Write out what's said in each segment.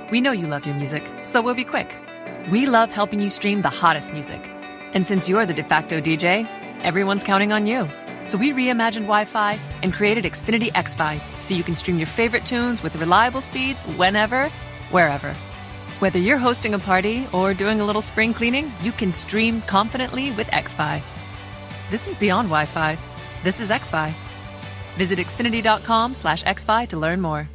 We know you love your music, so we'll be quick. We love helping you stream the hottest music. And since you're the de facto DJ, everyone's counting on you. So we reimagined Wi-Fi and created Xfinity XFi so you can stream your favorite tunes with reliable speeds whenever, wherever. Whether you're hosting a party or doing a little spring cleaning, you can stream confidently with XFi. This is beyond Wi-Fi. This is XFi. Visit xfinity.com/XFi to learn more.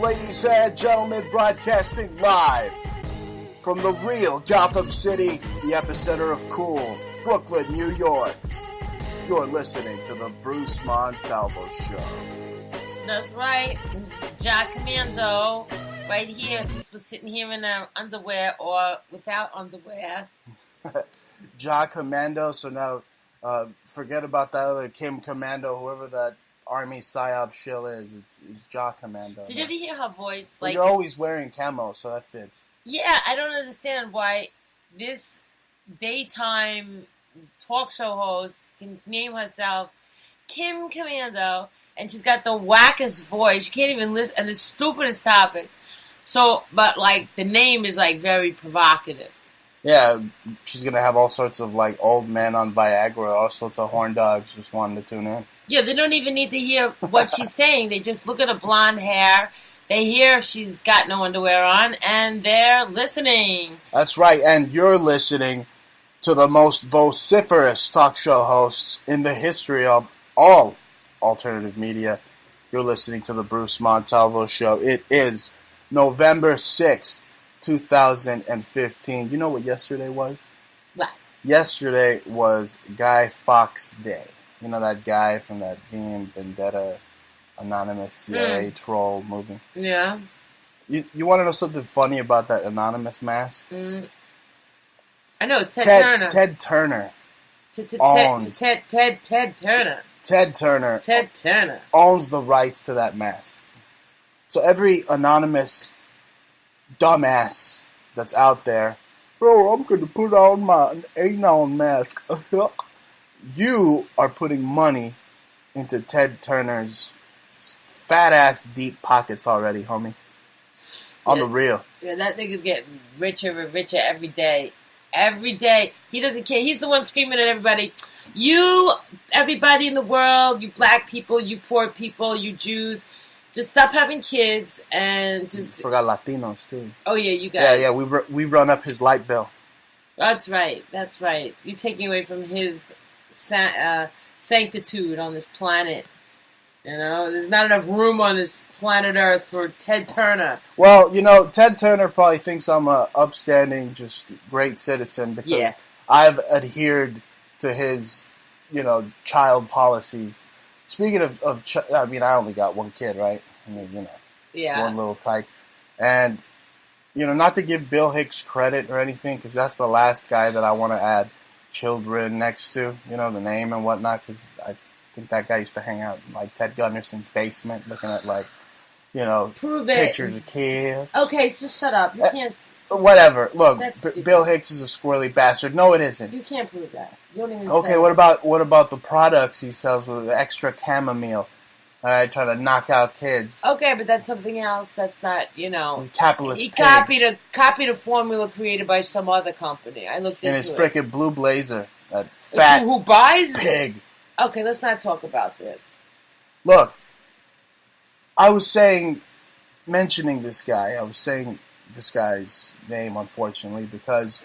Ladies and gentlemen, broadcasting live from the real Gotham City, the epicenter of cool, Brooklyn, New York. You're listening to the Bruce Montalvo Show. That's right. This is Jah Commando right here, since we're sitting here in our underwear or without underwear. Jah Commando, so now forget about that other Kim Commando, whoever that Army PSYOP shill is. It's Jah Commando. Did you ever hear her voice? Like, you're always wearing camo, so that fits. Yeah, I don't understand why this daytime talk show host can name herself Kim Commando, and she's got the wackest voice. You can't even listen, and the stupidest topics. So, but like the name is like very provocative. Yeah, she's gonna have all sorts of like old men on Viagra, all sorts of horn dogs just wanting to tune in. Yeah, they don't even need to hear what she's saying. They just look at her blonde hair. They hear she's got no underwear on, and they're listening. That's right, and you're listening to the most vociferous talk show hosts in the history of all alternative media. You're listening to the Bruce Montalvo Show. It is November 6th, 2015. You know what yesterday was? What? Yesterday was Guy Fawkes Day. You know that guy from that V Vendetta anonymous CIA troll movie? Yeah. You want to know something funny about that anonymous mask? I know, it's Ted Turner. Ted Turner. Ted Turner. Ted Turner. Ted Turner owns the rights to that mask. So every anonymous dumbass that's out there, bro, I'm going to put on my Anon mask. You are putting money into Ted Turner's fat-ass deep pockets already, homie. On the real. Yeah, that nigga's getting richer and richer every day. Every day. He doesn't care. He's the one screaming at everybody, you, everybody in the world, you black people, you poor people, you Jews, just stop having kids and just... Forgot Latinos, too. Oh, yeah, you guys. Yeah, we run up his light bill. That's right. You're taking away from his sanctitude on this planet. You know, there's not enough room on this planet Earth for Ted Turner. Well, you know, Ted Turner probably thinks I'm a upstanding, just great citizen because I've adhered to his, child policies. Speaking of I mean, I only got one kid, right? I mean, just one little tyke. And, not to give Bill Hicks credit or anything, because that's the last guy that I want to add children next to, the name and whatnot, because I think that guy used to hang out in, like, Ted Gunderson's basement looking at, like, pictures of kids. Okay, so shut up. You can't... Whatever. Look, Bill Hicks is a squirrely bastard. No, it isn't. You can't prove that. You don't even Okay, say what about the products he sells with the extra chamomile? All right, trying to knock out kids. Okay, but that's something else. That's not, Capitalist He pig. copied a formula created by some other company. I looked into it. In his frickin' blue blazer. That fat who buys pig. Okay, let's not talk about that. Look, I was mentioning this guy. I was saying this guy's name, unfortunately, because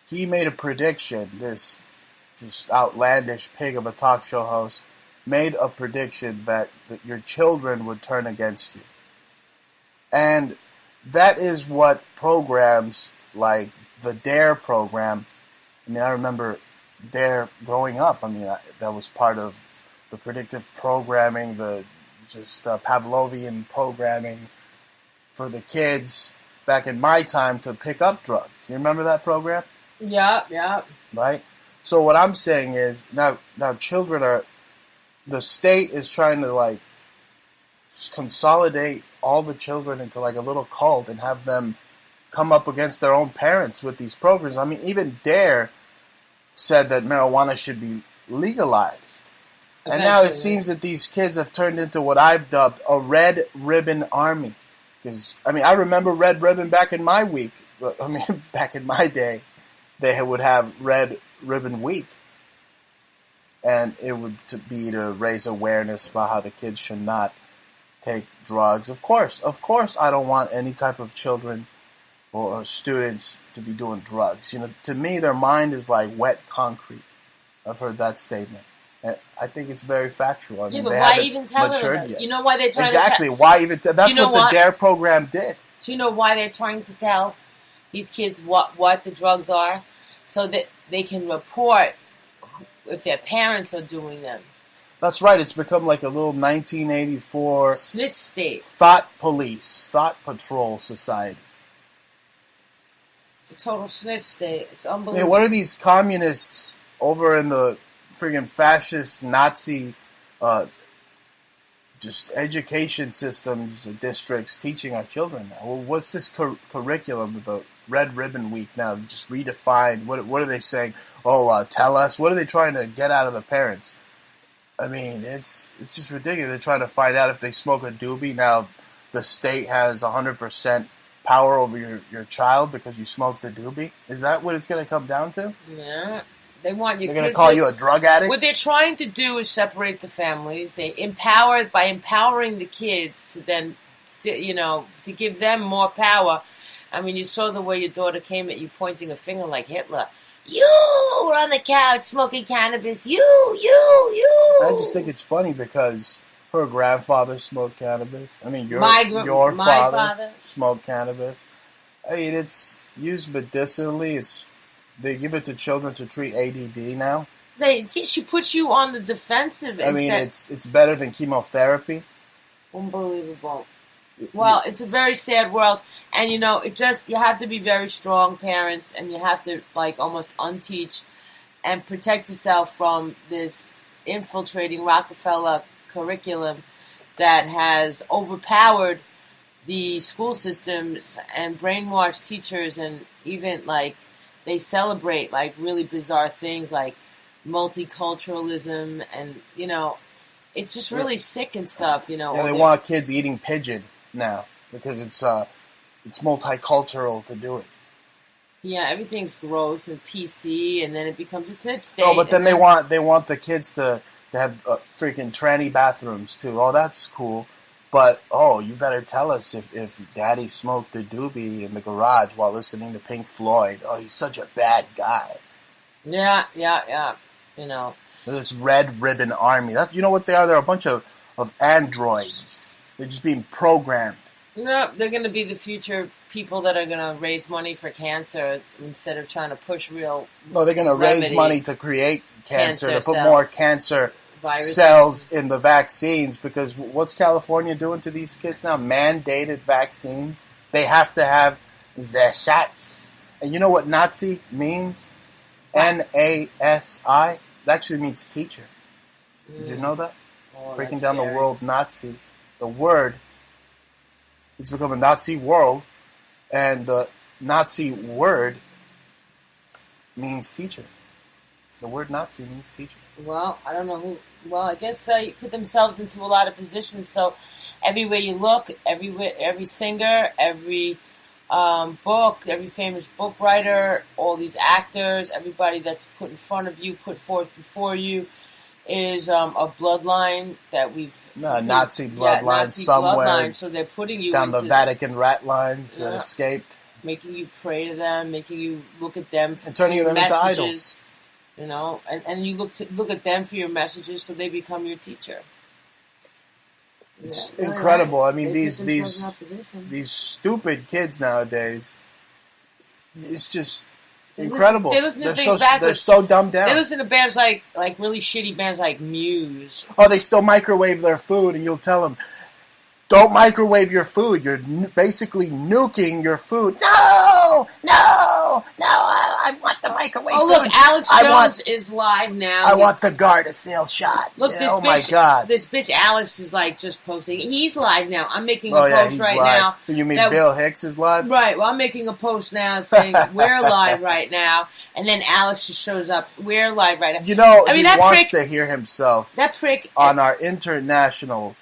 he made a prediction. This outlandish pig of a talk show host made a prediction that your children would turn against you. And that is what programs like the DARE program. I mean, I remember DARE growing up. I mean, that was part of the predictive programming, the just Pavlovian programming for the kids back in my time to pick up drugs. You remember that program? Yeah. Right? So what I'm saying is now children are, the state is trying to like consolidate all the children into like a little cult and have them come up against their own parents with these programs. I mean, even DARE said that marijuana should be legalized. And now it seems that these kids have turned into what I've dubbed a red ribbon army. Because, I mean, I remember red ribbon back in my week. I mean, back in my day, they would have red ribbon week. And it would be to raise awareness about how the kids should not take drugs. Of course, I don't want any type of children or students to be doing drugs. You know, to me, their mind is like wet concrete. I've heard that statement. And I think it's very factual. I mean, but why even tell them? You know why they're trying exactly. Why even? That's what the DARE program did. Do you know why they're trying to tell these kids what the drugs are, so that they can report if their parents are doing them? That's right. It's become like a little 1984 snitch state, thought police, thought patrol society. It's a total snitch state. It's unbelievable. I mean, what are these communists over in the friggin' fascist Nazi just education systems districts teaching our children now? Well, what's this curriculum, the Red Ribbon Week now just redefined? What are they saying? Oh, tell us. What are they trying to get out of the parents? I mean, it's just ridiculous. They're trying to find out if they smoke a doobie. Now the state has 100% power over your child because you smoked the doobie. Is that what it's going to come down to? Yeah. They want you. They're going to call you a drug addict? What they're trying to do is separate the families. They by empowering the kids to then, to give them more power. I mean, you saw the way your daughter came at you pointing a finger like Hitler. You were on the couch smoking cannabis. You. I just think it's funny because her grandfather smoked cannabis. I mean, your father smoked cannabis. I mean, it's used medicinally. They give it to children to treat ADD now. She puts you on the defensive. I mean, it's better than chemotherapy. Unbelievable. Well, it's a very sad world, and you have to be very strong parents, and you have to like almost unteach and protect yourself from this infiltrating Rockefeller curriculum that has overpowered the school systems and brainwashed teachers, and even like they celebrate like really bizarre things like multiculturalism, and it's just really sick and stuff. Yeah, they want kids eating pigeon now because it's multicultural to do it. Yeah, everything's gross and PC, and then it becomes a snitch state. Oh, but then they want the kids to have freaking tranny bathrooms too. Oh, that's cool. But you better tell us if Daddy smoked the doobie in the garage while listening to Pink Floyd. Oh, he's such a bad guy. Yeah. This Red Ribbon Army. You know what they are? They're a bunch of androids. They're just being programmed. No, they're going to be the future people that are going to raise money for cancer instead of trying to push real. No, they're going to raise money to create cancer to put cells, more cancer viruses, cells in the vaccines. Because what's California doing to these kids now? Mandated vaccines. They have to have the shots. And you know what Nazi means? N-A-S-I. It actually means teacher. Did you know that? Breaking down scary. The word Nazi. The word, it's become a Nazi world, and the Nazi word means teacher. The word Nazi means teacher. Well, I don't know who. Well, I guess they put themselves into a lot of positions. So everywhere you look, every singer, every book, every famous book writer, all these actors, everybody that's put in front of you, put forth before you, is a bloodline that Nazi bloodline Nazi somewhere. Bloodline, so they're putting you down into the Vatican rat lines that escaped, making you pray to them, making you look at them and turning for them messages, into idols. And you look at them for your messages, so they become your teacher. It's incredible. Right. I mean, these stupid kids nowadays. It's just incredible. They listen to things backwards. They're so dumbed down. They listen to bands like really shitty bands like Muse. Oh, they still microwave their food, and you'll tell them, don't microwave your food. You're basically nuking your food. No, I want the microwave food. Oh, look, Alex Jones is live now. I want the Garda sale shot. Look, oh, my God. This bitch Alex is, just posting. He's live now. I'm making a post right live. now. You mean Bill Hicks is live? Right. Well, I'm making a post now saying, we're live right now. And then Alex just shows up. We're live right now. You know, he wants to hear himself. That prick. On our international...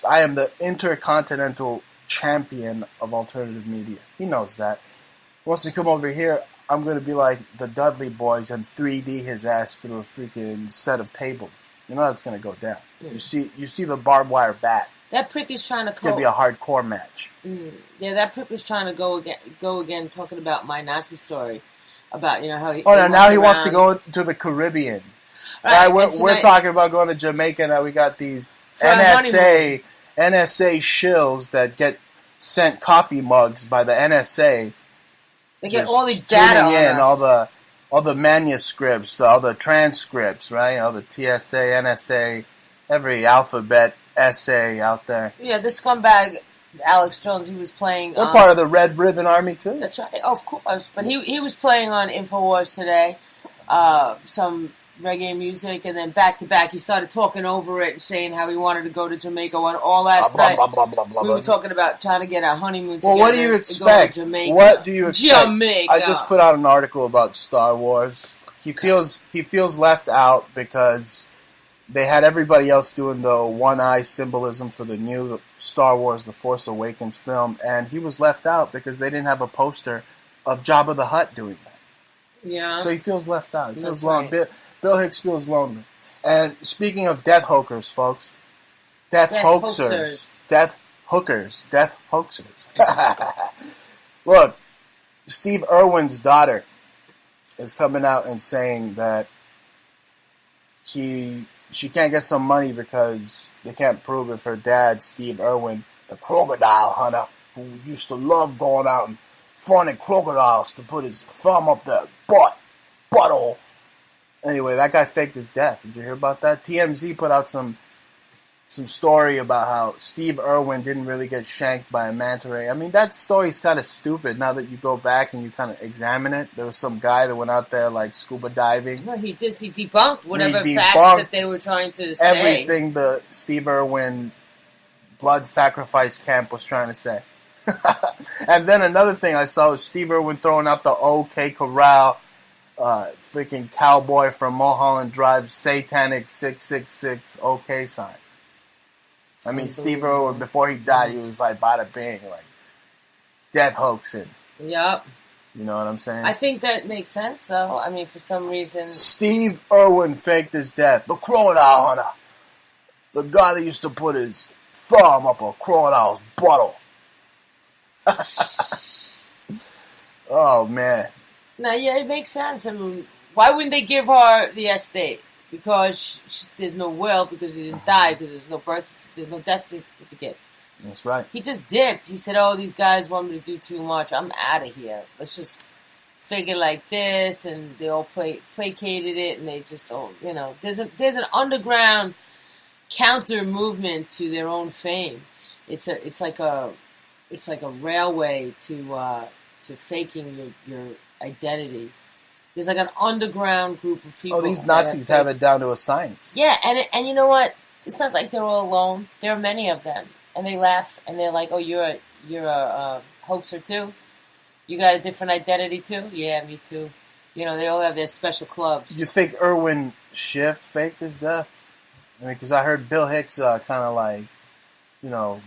I am the intercontinental champion of alternative media. He knows that. Once he come over here, I'm going to be like the Dudley Boys and 3D his ass through a freaking set of tables. You know that's going to go down. Mm. You see the barbed wire bat. That prick is trying to... It's going to be a hardcore match. Yeah, that prick was trying to go again talking about my Nazi story. About, how he... now he wants to go to the Caribbean. Right, we're talking about going to Jamaica now. We got these... NSA shills that get sent coffee mugs by the NSA. They get all the data on us. all the manuscripts, all the transcripts, right? All the TSA, NSA, every alphabet essay out there. Yeah, this scumbag Alex Jones, he was playing. They're part of the Red Ribbon Army too. That's right, of course. But he was playing on InfoWars today. Some reggae music, and then back to back he started talking over it and saying how he wanted to go to Jamaica. All last night we were talking about trying to get our honeymoon together. Well, what do you expect? What do you expect? Jamaica. I just put out an article about Star Wars. He feels left out because they had everybody else doing the one eye symbolism for the new Star Wars The Force Awakens film, and he was left out because they didn't have a poster of Jabba the Hutt doing that. Yeah. So he feels left out. He feels lonely. Right. Bill Hicks feels lonely. And speaking of death hookers, folks, death hoaxers. Look, Steve Irwin's daughter is coming out and saying that she can't get some money because they can't prove if her dad, Steve Irwin, the crocodile hunter, who used to love going out and fawning crocodiles to put his thumb up their butthole. Anyway, that guy faked his death. Did you hear about that? TMZ put out some story about how Steve Irwin didn't really get shanked by a manta ray. I mean, that story's kind of stupid now that you go back and you kind of examine it. There was some guy that went out there like scuba diving. Well, he debunked whatever facts that they were trying to say. Everything the Steve Irwin blood sacrifice camp was trying to say. And then another thing I saw was Steve Irwin throwing out the OK Corral freaking cowboy from Mulholland Drive satanic 666 OK sign. I mean, Steve Irwin, before he died, he was like bada bing, like death hoaxing. Yep. You know what I'm saying? I think that makes sense, though. I mean, for some reason, Steve Irwin faked his death. The crocodile hunter, the guy that used to put his thumb up a crocodile's butthole. Oh man. No, yeah, it makes sense. I mean, why wouldn't they give her the estate? Because there's no will, because he didn't die, because there's no death certificate. That's right. He just dipped. He said, "Oh, these guys want me to do too much. I'm out of here. Let's just figure like this," and they all placated it, and they just there's an underground counter movement to their own fame. It's like a railway to faking your identity. There's like an underground group of people. Oh, these Nazis have it down to a science. Yeah, and you know what? It's not like they're all alone. There are many of them, and they laugh and they're like, "Oh, you're a hoaxer too? You got a different identity too? Yeah, me too." You know, they all have their special clubs. You think Irwin Schiff faked his death? I mean, because I heard Bill Hicks kind of like,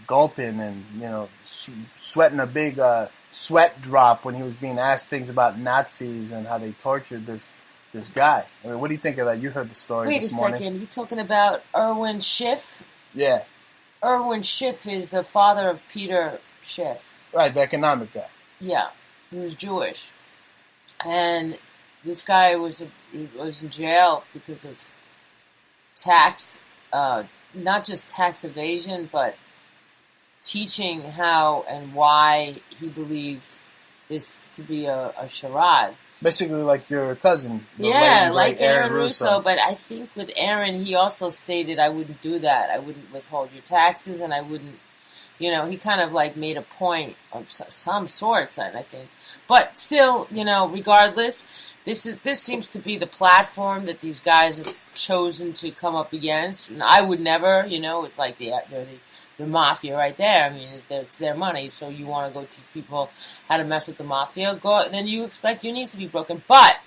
gulping and sweating a big sweat drop when he was being asked things about Nazis and how they tortured this guy. I mean, what do you think of that? You heard the story this morning. Wait a second. You talking about Irwin Schiff? Yeah. Irwin Schiff is the father of Peter Schiff. Right, the economic guy. Yeah, he was Jewish, and this guy was in jail because of tax, not just tax evasion, but teaching how and why he believes this to be a charade. Basically, like your cousin. Yeah, like Aaron Russo. But I think with Aaron, he also stated, I wouldn't do that. I wouldn't withhold your taxes, and I wouldn't, he kind of like made a point of some sorts, I think. But still, regardless, this seems to be the platform that these guys have chosen to come up against. And I would never, it's like they're the mafia right there. I mean, it's their money, so you want to go teach people how to mess with the mafia, then you expect your knees to be broken. But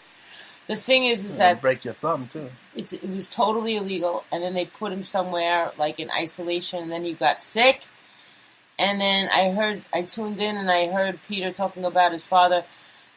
the thing is that break your thumb too. It was totally illegal, and then they put him somewhere like in isolation, and then he got sick. And then I tuned in and I heard Peter talking about his father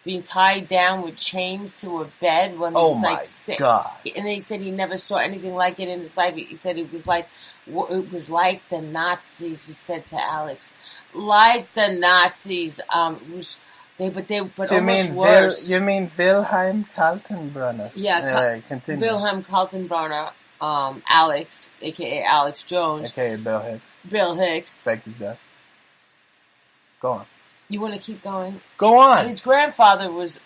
being tied down with chains to a bed when he was like sick. God. And they said he never saw anything like it in his life. He said it was like the Nazis. He said to Alex, like the Nazis. But almost worse. You mean Wilhelm Kaltenbrunner? Yeah, continue. Wilhelm Kaltenbrunner. Alex, a.k.a. Alex Jones. A.k.a. Bill Hicks. Bill Hicks. Faked his death. Go on. You want to keep going? Go on. And his grandfather was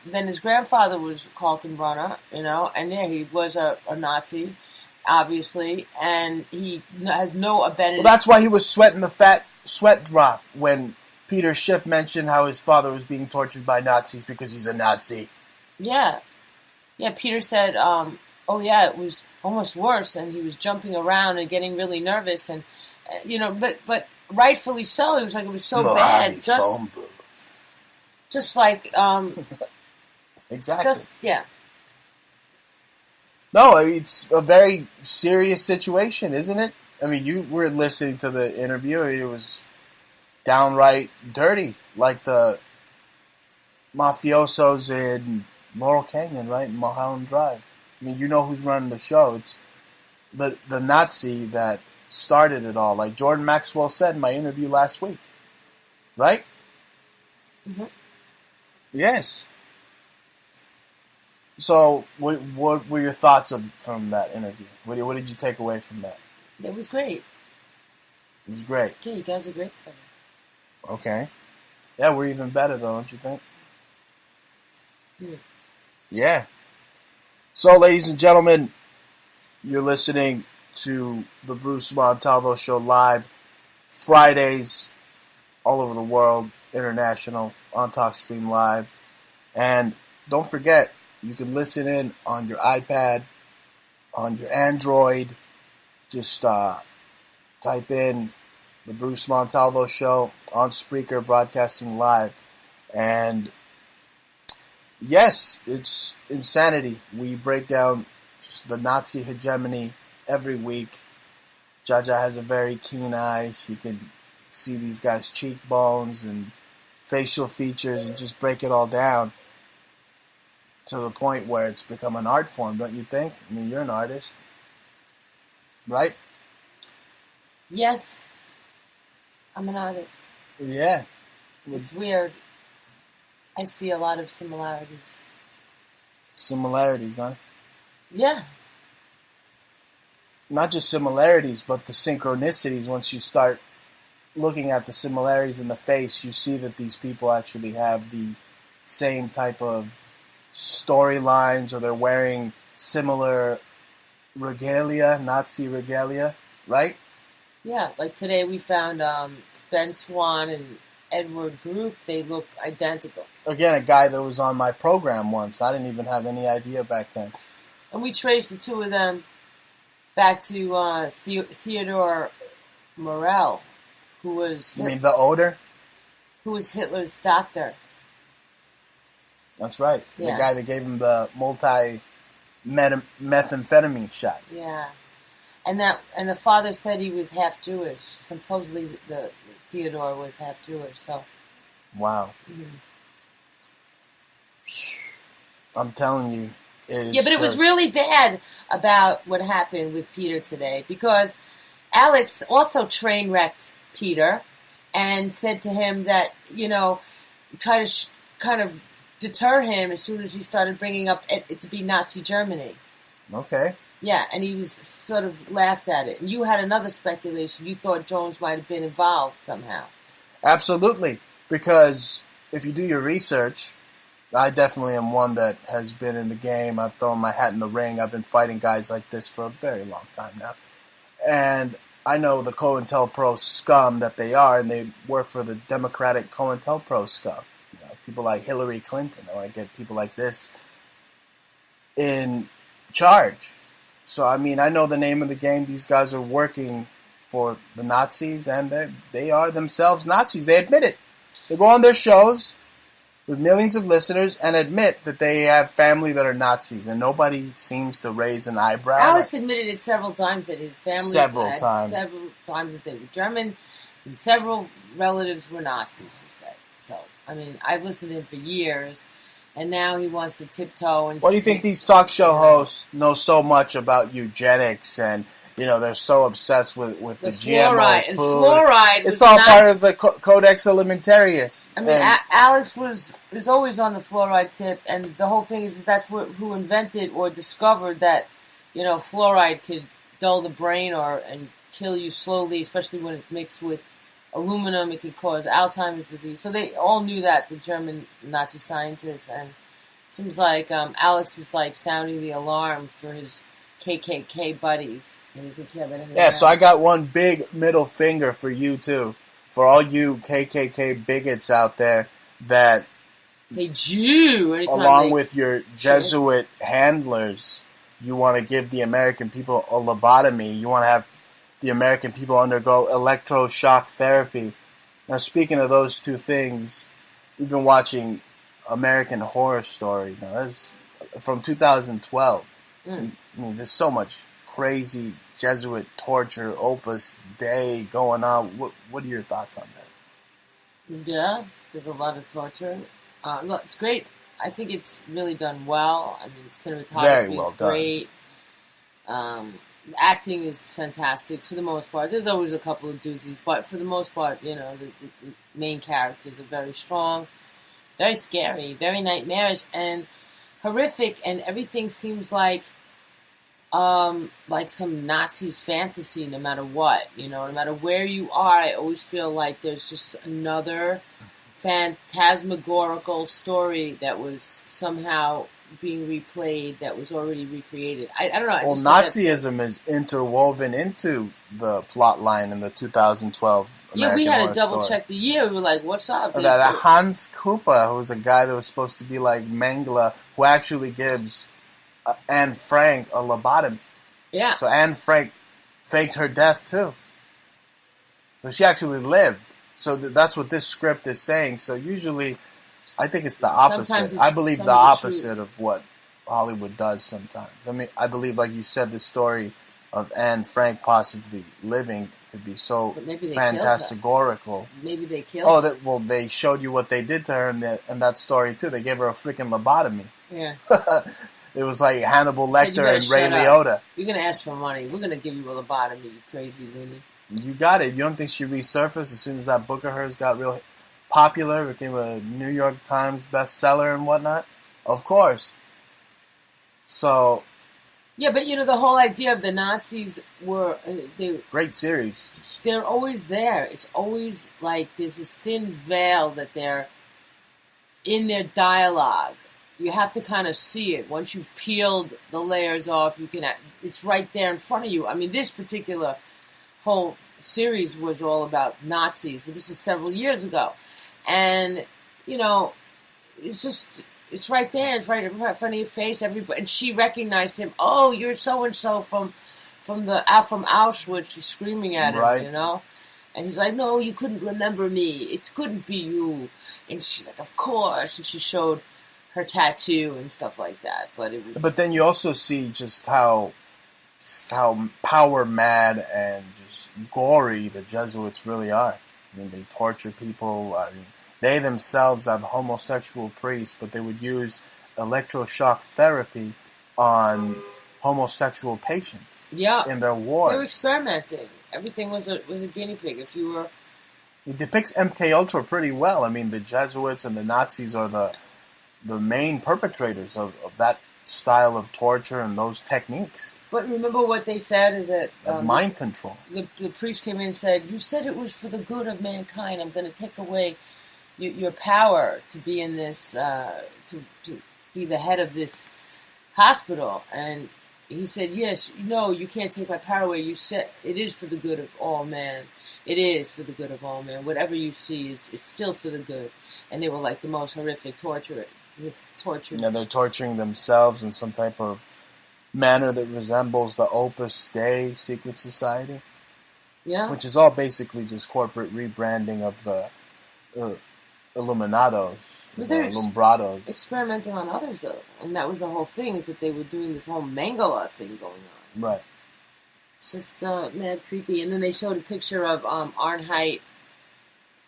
Kaltenbrunner, and yeah, he was a Nazi, obviously, and he has no ability. Well, that's why he was sweating the fat sweat drop when Peter Schiff mentioned how his father was being tortured by Nazis because he's a Nazi. Yeah. Yeah, Peter said, it was almost worse, and he was jumping around and getting really nervous, and, but rightfully so. It was like, it was so bad. Just like, exactly. No, it's a very serious situation, isn't it? I mean, you were listening to the interview. It was downright dirty, like the mafiosos in Laurel Canyon, right? In Mulholland Drive. I mean, you know who's running the show. It's the Nazi that started it all. Like Jordan Maxwell said in my interview last week. Right? Mm-hmm. Yes. So, what were your thoughts from that interview? What did you take away from that? It was great. It was great. Yeah, you guys are great together. Okay. Yeah, we're even better, though, don't you think? Yeah. Yeah. So, ladies and gentlemen, you're listening to the Bruce Montalvo Show live Fridays all over the world, international, on TalkStream Live. And don't forget, you can listen in on your iPad, on your Android. Just type in the Bruce Montalvo Show on Spreaker, broadcasting live. And yes, it's insanity. We break down just the Nazi hegemony every week. Jah Jah has a very keen eye. She can see these guys' cheekbones and facial features and just break it all down to the point where it's become an art form, don't you think? I mean, you're an artist, right? Yes, I'm an artist. Yeah. It's weird. I see a lot of similarities. Similarities, huh? Yeah. Not just similarities, but the synchronicities. Once you start looking at the similarities in the face, you see that these people actually have the same type of storylines, or they're wearing similar regalia, Nazi regalia, right? Yeah, like today we found Ben Swan and Edward Group. They look identical. Again, a guy that was on my program once. I didn't even have any idea back then. And we traced the two of them back to Theodore Morell, who was... You mean the odor? Who was Hitler's doctor. That's right. Yeah. The guy that gave him the methamphetamine shot. Yeah. And the father said he was half Jewish. Supposedly the Theodore was half Jewish, so... Wow. Mm-hmm. I'm telling you. Yeah, but it was really bad about what happened with Peter today, because Alex also train wrecked Peter and said to him that, kind of deter him as soon as he started bringing up it to be Nazi Germany. Okay. Yeah, and he was sort of laughed at it. And you had another speculation. You thought Jones might have been involved somehow. Absolutely, because if you do your research, I definitely am one that has been in the game. I've thrown my hat in the ring. I've been fighting guys like this for a very long time now. And I know the COINTELPRO scum that they are, and they work for the Democratic COINTELPRO scum. You know, people like Hillary Clinton. I want to get people like this in charge. So, I mean, I know the name of the game. These guys are working for the Nazis, and they are themselves Nazis. They admit it. They go on their shows with millions of listeners and admit that they have family that are Nazis, and nobody seems to raise an eyebrow. Alex admitted it several times that his family several times that they were German, and several relatives were Nazis, he said. So, I mean, I've listened to him for years, and now he wants to tiptoe and... What do you think these talk show hosts know so much about eugenics and... You know, they're so obsessed with the GMO food. And fluoride. It's all part of the Codex Alimentarius. I mean, Alex was always on the fluoride tip, and the whole thing is that's who invented or discovered that, you know, fluoride could dull the brain and kill you slowly, especially when it's mixed with aluminum. It could cause Alzheimer's disease. So they all knew that, the German Nazi scientists, and it seems like Alex is like sounding the alarm for his KKK buddies. Yeah, so I got one big middle finger for you too, for all you KKK bigots out there that say Jew along with your Jesuit handlers, you want to give the American people a lobotomy. You want to have the American people undergo electroshock therapy. Now, speaking of those two things, we've been watching American Horror Story. Now, that's from 2012. I mean, there's so much crazy Jesuit torture, Opus Dei going on. What are your thoughts on that? Yeah, there's a lot of torture. Look, it's great. I think it's really done well. I mean, cinematography is great. Acting is fantastic for the most part. There's always a couple of doozies, but for the most part, you know, the main characters are very strong, very scary, very nightmarish, and horrific, and everything seems like some Nazi's fantasy, no matter what, you know, no matter where you are. I always feel like there's just another phantasmagorical story that was somehow being replayed, that was already recreated. I don't know. Well, Nazism is interwoven into the plot line in the 2012 American we had Horror to double Story. Check the year. We were like, what's up? That Hans Koopa, who was a guy that was supposed to be like Mengele, who actually gives Anne Frank a lobotomy. Yeah. So Anne Frank faked her death too. But she actually lived. So that's what this script is saying. So usually, I think it's the opposite. I believe the opposite of what Hollywood does sometimes. I mean, I believe, like you said, the story of Anne Frank possibly living could be so fantastigorical. Maybe they killed her. Well, they showed you what they did to her in that story too. They gave her a freaking lobotomy. Yeah. It was like Hannibal Lecter and Ray Liotta. You're going to ask for money. We're going to give you a lobotomy, you crazy loony. You got it. You don't think she resurfaced as soon as that book of hers got real popular, became a New York Times bestseller and whatnot? Of course. So... Yeah, but, you know, the whole idea of the Nazis were... Great series. They're always there. It's always like there's this thin veil that they're in their dialogue. You have to kind of see it. Once you've peeled the layers off, it's right there in front of you. I mean, this particular whole series was all about Nazis, but this was several years ago. And, you know, it's right there. It's right in front of your face. Everybody, and she recognized him. Oh, you're so-and-so from Auschwitz. She's screaming at him, you know? And he's like, no, you couldn't remember me. It couldn't be you. And she's like, of course. And she showed her tattoo and stuff like that, but it was. But then you also see just how power mad and just gory the Jesuits really are. I mean, they torture people. I mean, they themselves have homosexual priests, but they would use electroshock therapy on homosexual patients. Yeah, in their wards. They were experimenting. Everything was a guinea pig. If you were. It depicts MKUltra pretty well. I mean, the Jesuits and the Nazis are the main perpetrators of that style of torture and those techniques. But remember what they said is that... mind control. The priest came in and said, you said it was for the good of mankind. I'm going to take away your power to be in this, to be the head of this hospital. And he said, yes, no, you can't take my power away. You said it is for the good of all men. It is for the good of all men. Whatever you see is still for the good. And they were like the most horrific torture. Yeah, they're torturing themselves in some type of manner that resembles the Opus Dei secret society. Yeah. Which is all basically just corporate rebranding of the Illuminados, the Ilumbrados. Experimenting on others, though. And that was the whole thing, is that they were doing this whole Mangala thing going on. Right. It's just mad creepy. And then they showed a picture of Arnheit.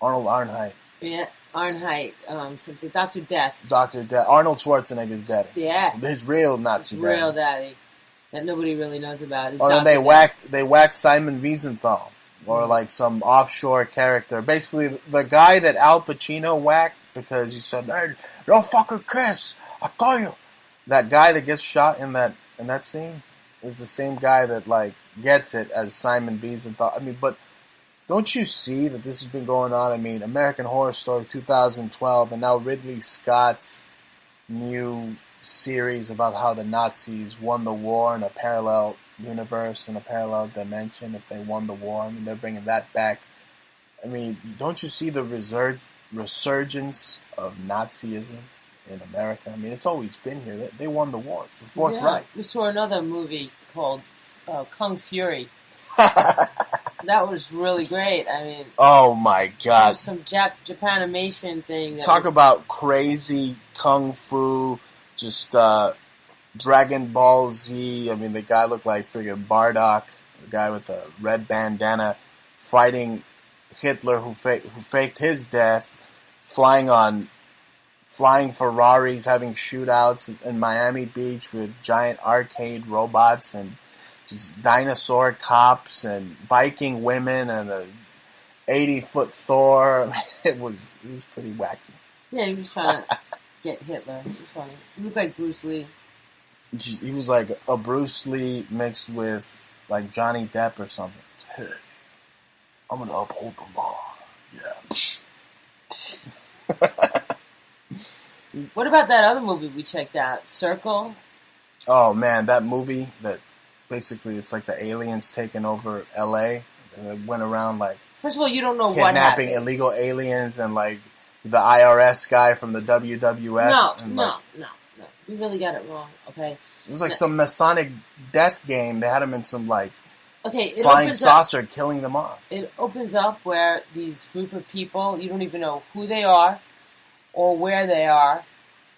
Arnold Arnheit. Yeah, Arnheit. Something. Dr. Death. Dr. Death. Arnold Schwarzenegger's daddy. Yeah. His real Nazi daddy. Real daddy. That nobody really knows about. Or then they whacked Simon Wiesenthal. Or like some offshore character. Basically, the guy that Al Pacino whacked because he said, "Hey, don't fucking Chris, I tell you." That guy that gets shot in that scene is the same guy that like gets it as Simon Wiesenthal. I mean, but don't you see that this has been going on? I mean, American Horror Story 2012, and now Ridley Scott's new series about how the Nazis won the war in a parallel universe, in a parallel dimension, if they won the war. I mean, they're bringing that back. I mean, don't you see the resurgence of Nazism in America? I mean, it's always been here. They won the war. It's the Fourth Reich. We saw another movie called Kung Fury. That was really great. I mean, oh my God, some Japanimation thing. Talk about crazy kung fu, just Dragon Ball Z. I mean, the guy looked like friggin' Bardock, the guy with the red bandana, fighting Hitler, who faked his death, flying Ferraris, having shootouts in Miami Beach with giant arcade robots and just dinosaur cops and Viking women and a 80-foot Thor. It was pretty wacky. Yeah, he was trying to get Hitler. It was funny. He looked like Bruce Lee. He was like a Bruce Lee mixed with like Johnny Depp or something. Hey, I'm gonna uphold the law. Yeah. What about that other movie we checked out, Circle? Oh man, that movie that basically it's like the aliens taking over L.A. and they went around like first of all, you don't know what happened. Kidnapping illegal aliens and like the IRS guy from the WWF. No. You really got it wrong, okay? It was like some Masonic death game. They had them in some like flying saucer killing them off. It opens up where these group of people, you don't even know who they are or where they are,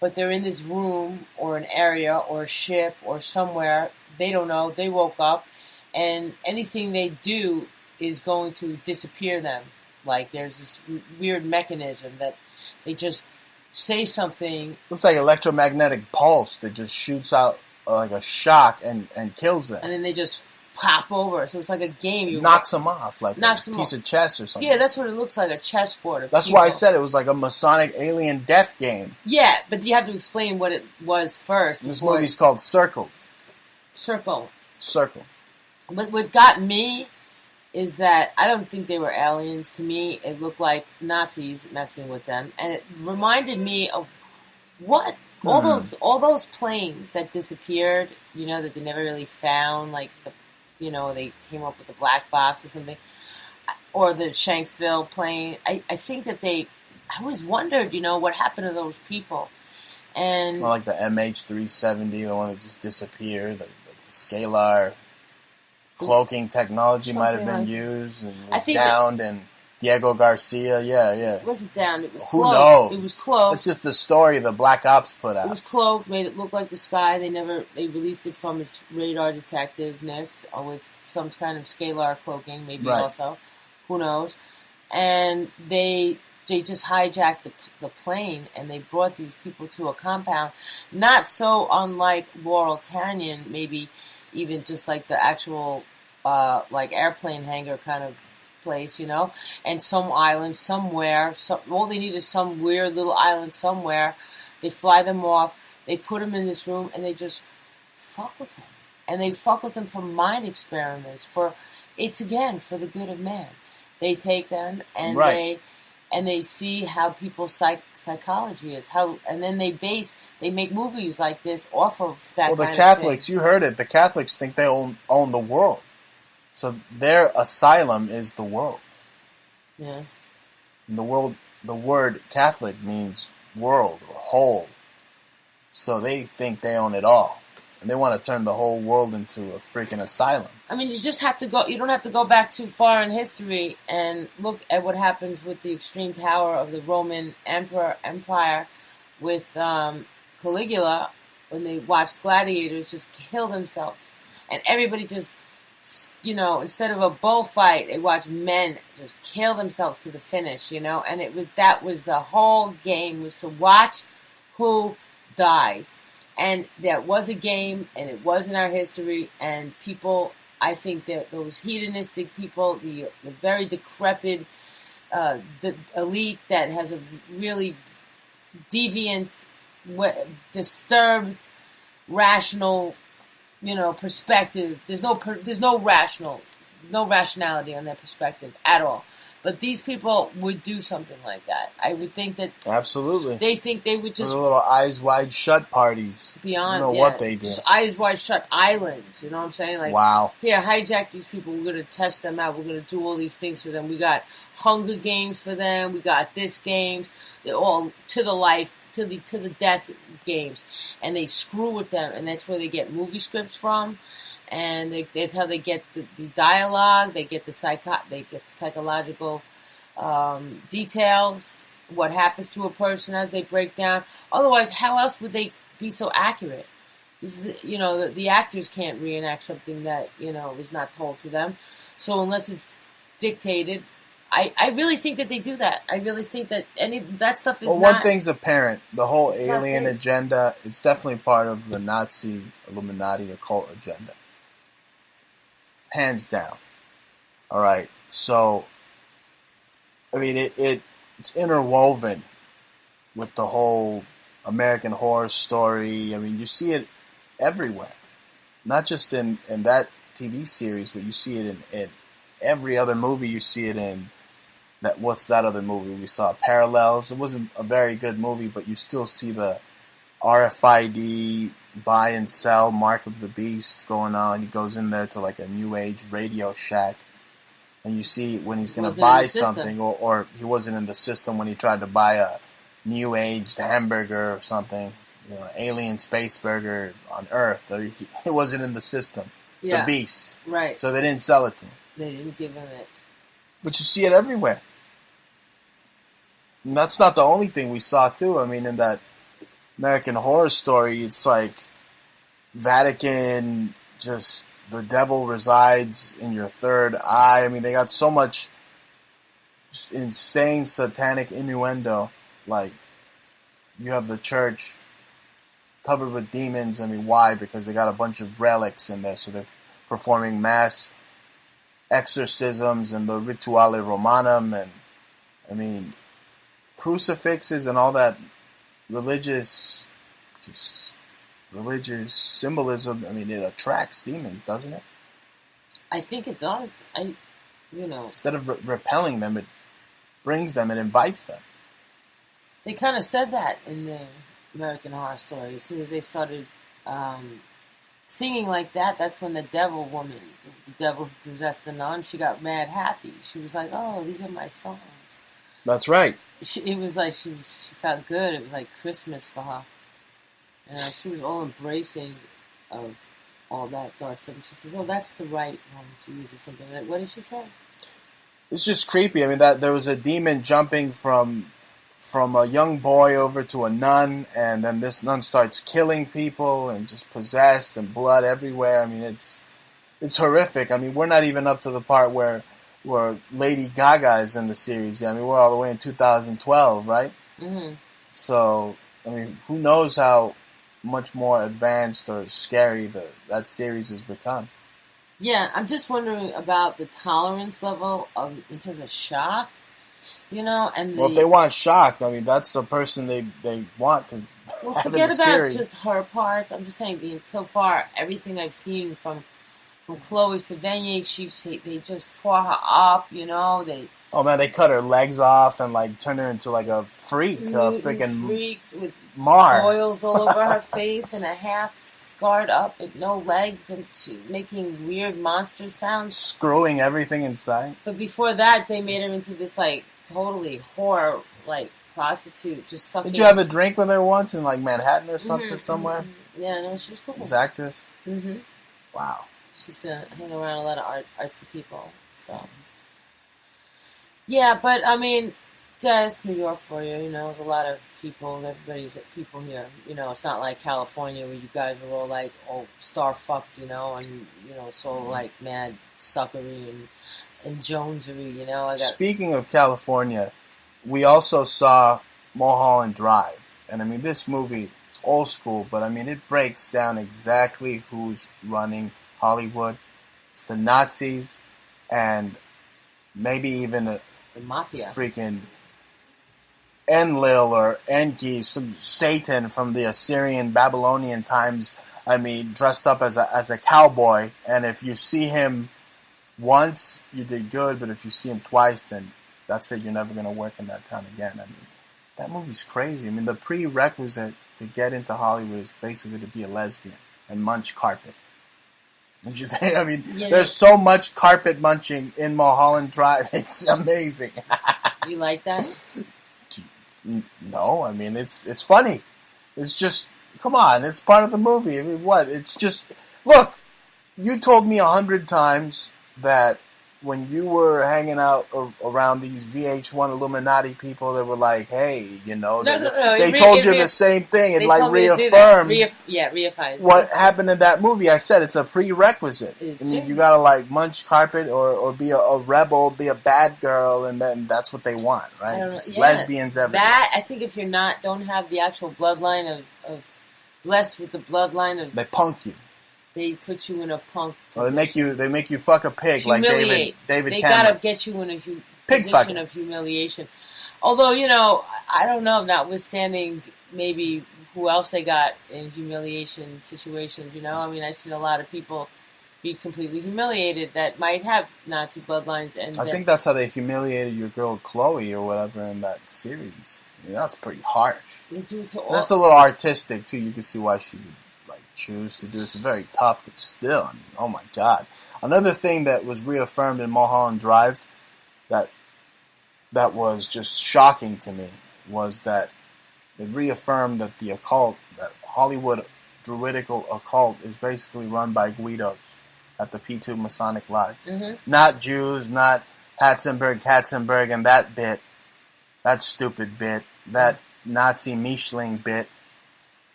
but they're in this room or an area or a ship or somewhere. They don't know. They woke up, and anything they do is going to disappear them. Like there's this weird mechanism that they just say something. Looks like electromagnetic pulse that just shoots out like a shock and kills them. And then they just pop over. So it's like a game. Knocks them off like a piece of chess or something. Yeah, that's what it looks like, a chessboard. That's why I said it was like a Masonic alien death game. Yeah, but you have to explain what it was first. This movie's called Circle. Circle. But what got me is that I don't think they were aliens. To me, it looked like Nazis messing with them. And it reminded me of what? All those planes that disappeared, that they never really found, like, they came up with a black box or something. Or the Shanksville plane. I think that I always wondered, what happened to those people. And like the MH370, the one that just disappeared, the scalar cloaking technology might have been used and was downed, and Diego Garcia, yeah. It wasn't downed, it was cloaked. Who knows? It was cloaked. It's just the story the Black Ops put out. It was cloaked, made it look like the sky. They released it from its radar detectiveness with some kind of scalar cloaking, maybe also. Who knows? And they just hijacked the plane, and they brought these people to a compound, not so unlike Laurel Canyon, maybe even just like the actual like airplane hangar kind of place, and some island somewhere. All they need is some weird little island somewhere. They fly them off, they put them in this room, and they just fuck with them. And they fuck with them for mind experiments, it's again for the good of man. They take them and and they see how people's psychology is, and then they make movies like this off of that. Well, the Catholics, you heard it. The Catholics think they own the world, so their asylum is the world. Yeah. And the word Catholic means world or whole, so they think they own it all, and they want to turn the whole world into a freaking asylum. I mean, you just have to go. You don't have to go back too far in history and look at what happens with the extreme power of the Roman Empire with Caligula when they watched gladiators just kill themselves, and everybody just, instead of a bullfight, they watched men just kill themselves to the finish, and that was the whole game, was to watch who dies, and that was a game, and it was in our history, and people. I think that those hedonistic people, the very decrepit the elite that has a really deviant, disturbed, rational, perspective. There's no rationality on their perspective at all. But these people would do something like that. I would think that absolutely. They think they would just the little eyes wide shut parties. Beyond, what they do. Just eyes wide shut islands. You know what I'm saying? Like, wow. Here, hijack these people. We're gonna test them out. We're gonna do all these things for them. We got Hunger Games for them. We got this games. They're all to the life, to the death games, and they screw with them, and that's where they get movie scripts from. And that's how they get the dialogue. They get the psychological details. What happens to a person as they break down. Otherwise, how else would they be so accurate? This is, the actors can't reenact something that was not told to them. So unless it's dictated, I really think that they do that. I really think that that stuff is. Well, one thing's apparent: the whole alien agenda. It's definitely part of the Nazi Illuminati occult agenda. Hands down. All right. So, I mean, it's interwoven with the whole American Horror Story. I mean, you see it everywhere. Not just in that TV series, but you see it in every other movie. You see it in what's that other movie we saw? Parallels. It wasn't a very good movie, but you still see the RFID buy and sell Mark of the Beast going on. He goes in there to like a New Age Radio Shack, and you see when he's going to buy something, or he wasn't in the system when he tried to buy a New Age hamburger or something, alien space burger on Earth. He wasn't in the system. Yeah. The Beast. Right. So they didn't sell it to him. They didn't give him it. But you see it everywhere. And that's not the only thing we saw, too. I mean, in that American Horror Story, it's like Vatican, just the devil resides in your third eye. I mean, they got so much just insane satanic innuendo. Like, you have the church covered with demons. I mean, why? Because they got a bunch of relics in there, so they're performing mass exorcisms and the Rituale Romanum, and I mean, crucifixes and all that religious symbolism. I mean, it attracts demons, doesn't it? I think it does. Instead of repelling them, it brings them and invites them. They kind of said that in the American Horror Story. As soon as they started singing like that, that's when the devil woman, the devil who possessed the nun, she got mad happy. She was like, "Oh, these are my songs." That's right. It was like she felt good. It was like Christmas for her. And she was all embracing of all that dark stuff. And she says, "Oh, that's the right one to use," or something. Like, what did she say? It's just creepy. I mean, that there was a demon jumping from a young boy over to a nun, and then this nun starts killing people and just possessed and blood everywhere. I mean, it's horrific. I mean, we're not even up to the part where Lady Gaga is in the series. I mean, we're all the way in 2012, right? Mm-hmm. So, I mean, who knows how much more advanced or scary that series has become. Yeah, I'm just wondering about the tolerance level in terms of shock, and well, if they want shock, I mean, that's a person they want to have forget in the about series. Just her parts. I'm just saying, so far, everything I've seen from from Chloe Sevigny. They just tore her up, you know. Oh man, they cut her legs off and like turned her into like a freak, freaking freak with Mar. boils all over her face and a half scarred up with no legs, and she making weird monster sounds, screwing everything inside. But before that, they made her into this like totally horror like prostitute, just sucking. Did you have a drink with her once in like Manhattan or something somewhere? Mm-hmm. Yeah, no, she was cool. This actress. Mm-hmm. Wow. She used to hang around a lot of artsy people, so. Yeah, but I mean, that's New York for you. You know, there's a lot of people. Everybody's people here. You know, it's not like California where you guys are all like, star fucked. You know, and you know, so like mad suckery and jonesery. You know. Speaking of California, we also saw Mulholland Drive, and I mean, this movie, it's old school, but I mean, it breaks down exactly who's running Hollywood. It's the Nazis, and maybe even the mafia, freaking Enlil or Enki, some Satan from the Assyrian Babylonian times. I mean, dressed up as a cowboy, and if you see him once, you did good, but if you see him twice, then that's it. You're never going to work in that town again. I mean, that movie's crazy. I mean, the prerequisite to get into Hollywood is basically to be a lesbian and munch carpet. Don't you think? I mean, there's so much carpet munching in Mulholland Drive. It's amazing. You like that? No, I mean, it's funny. It's just, come on, it's part of the movie. I mean, what? It's just, look, you told me 100 times that when you were hanging out around these VH1 Illuminati people that were like, hey, you know, they told you the same thing and like reaffirmed reified what happened in that movie. I said it's a prerequisite. I mean, you gotta like munch carpet or be a rebel, be a bad girl, and then that's what they want, right? Just lesbians everywhere. That, I think if you're don't have the actual bloodline of blessed with the bloodline of... They punk you. They put you in a punk position. Well, they make you fuck a pig like David They Cameron. gotta get you in a position of humiliation. Although, you know, I don't know, notwithstanding maybe who else they got in humiliation situations, you know? I mean, I've seen a lot of people be completely humiliated that might have Nazi bloodlines. And I think that's how they humiliated your girl Chloe or whatever in that series. I mean, that's pretty harsh. They do it to all. That's a little artistic, too. You can see why she would choose to do. It's very tough, but still, I mean, oh my God. Another thing that was reaffirmed in Mulholland Drive that was just shocking to me was that it reaffirmed that the occult, that Hollywood druidical occult is basically run by Guidos at the P2 Masonic Lodge. Mm-hmm. Not Jews, not Katzenberg, and that stupid bit, that Nazi Mischling bit.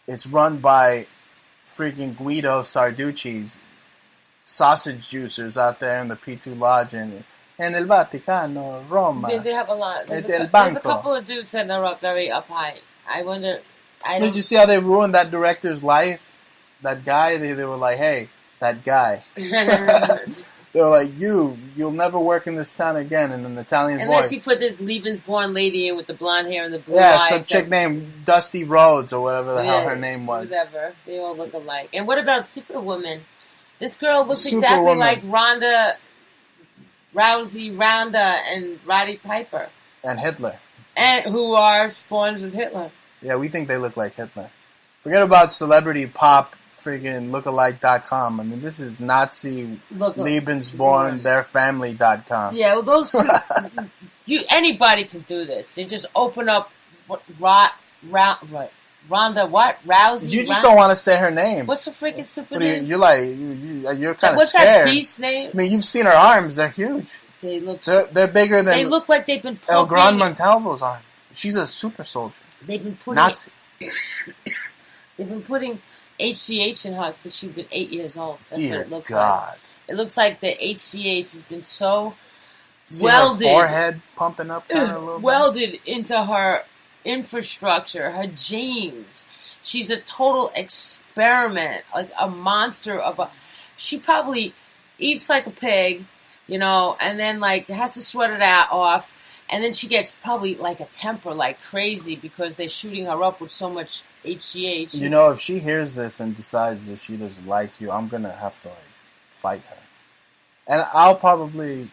It's run by freaking Guido Sarducci's sausage juicers out there in the P2 Lodge and El Vaticano, Roma. They have a lot. There's a couple of dudes that are very up high. I wonder... Did you see how they ruined that director's life? That guy, they were like, hey, that guy. They were like, you'll never work in this town again in an Italian voice. Unless you put this Lebensborn lady in with the blonde hair and the blue eyes. Yeah, some chick named Dusty Rhodes or whatever the hell her name was. Whatever. They all look alike. And what about Superwoman? This girl looks exactly like Ronda Rousey, and Roddy Piper. And Hitler. And who are spawns of Hitler. Yeah, we think they look like Hitler. Forget about celebrity pop. Friggin' lookalike.com. I mean, this is Nazi Lebensborn, theirfamily.com. Yeah, well, those two, anybody can do this. You just open up Ronda Rousey. You just don't want to say her name. What's her freaking stupid name? You're kind of scared. What's that beast name? I mean, you've seen her arms. They're huge. They're bigger than... They look like they've been... El Gran Montalvo's arms. She's a super soldier. They've been putting... Nazi. They've been putting... HGH in her since she's been 8 years old. That's what it looks God. like. It looks like the HGH has been so welded. Her forehead pumping up kind of a little welded into her infrastructure, her genes. She's a total experiment, like a monster of a... She probably eats like a pig, you know, and then like has to sweat it off. And then she gets probably like a temper like crazy because they're shooting her up with so much HGH. You know, if she hears this and decides that she doesn't like you, I'm going to have to like fight her. And I'll probably,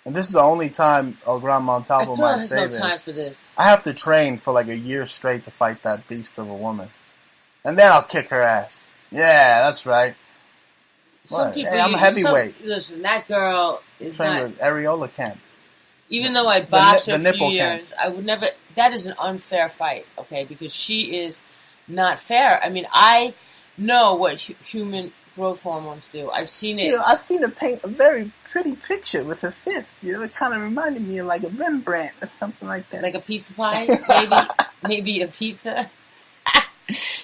and this is the only time El Gran Montalvo might say this. Time for this. I have to train for like a year straight to fight that beast of a woman. And then I'll kick her ass. Yeah, that's right. Some people, hey, I'm a heavyweight. Listen, that girl is trained with Areola Camp. Even though I boxed her the a few years, I would never. That is an unfair fight, okay? Because she is not fair. I mean, I know what human growth hormones do. I've seen it. You know, I've seen her paint a very pretty picture with her fifth. You know, it kind of reminded me of like a Rembrandt or something like that. Like a pizza pie, maybe a pizza.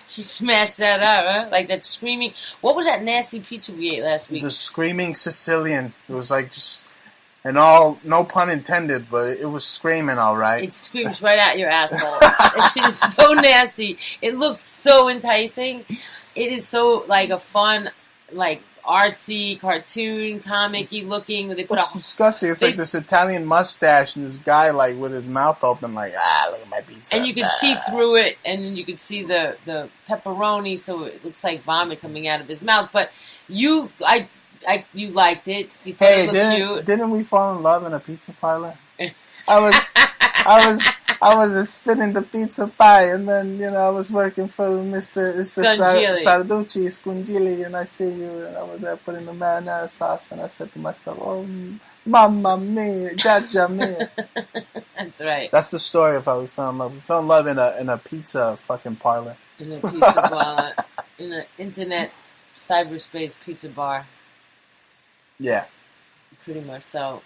She smashed that up, huh? Like that screaming. What was that nasty pizza we ate last week? The screaming Sicilian. It was like just, and all, no pun intended, but it was screaming all right. It screams right at your asshole. That shit is so nasty. It looks so enticing. It is so like a fun, like artsy, cartoon, comic-y looking. They put it's disgusting. It's like this Italian mustache and this guy like with his mouth open like, look at my pizza. And you can see through it, and then you can see the pepperoni, so it looks like vomit coming out of his mouth. But you liked it. You thought it looked cute. Didn't we fall in love in a pizza parlor? I was spinning the pizza pie, and then, you know, I was working for Mr. Sarducci, Scungili, and I see you, and I was there putting the marinara sauce, and I said to myself, oh, mamma mia, Jah Jah mia. That's right. That's the story of how we fell in love. We fell in love in a pizza fucking parlor. In a pizza bar, in an internet cyberspace pizza bar. Yeah. Pretty much so.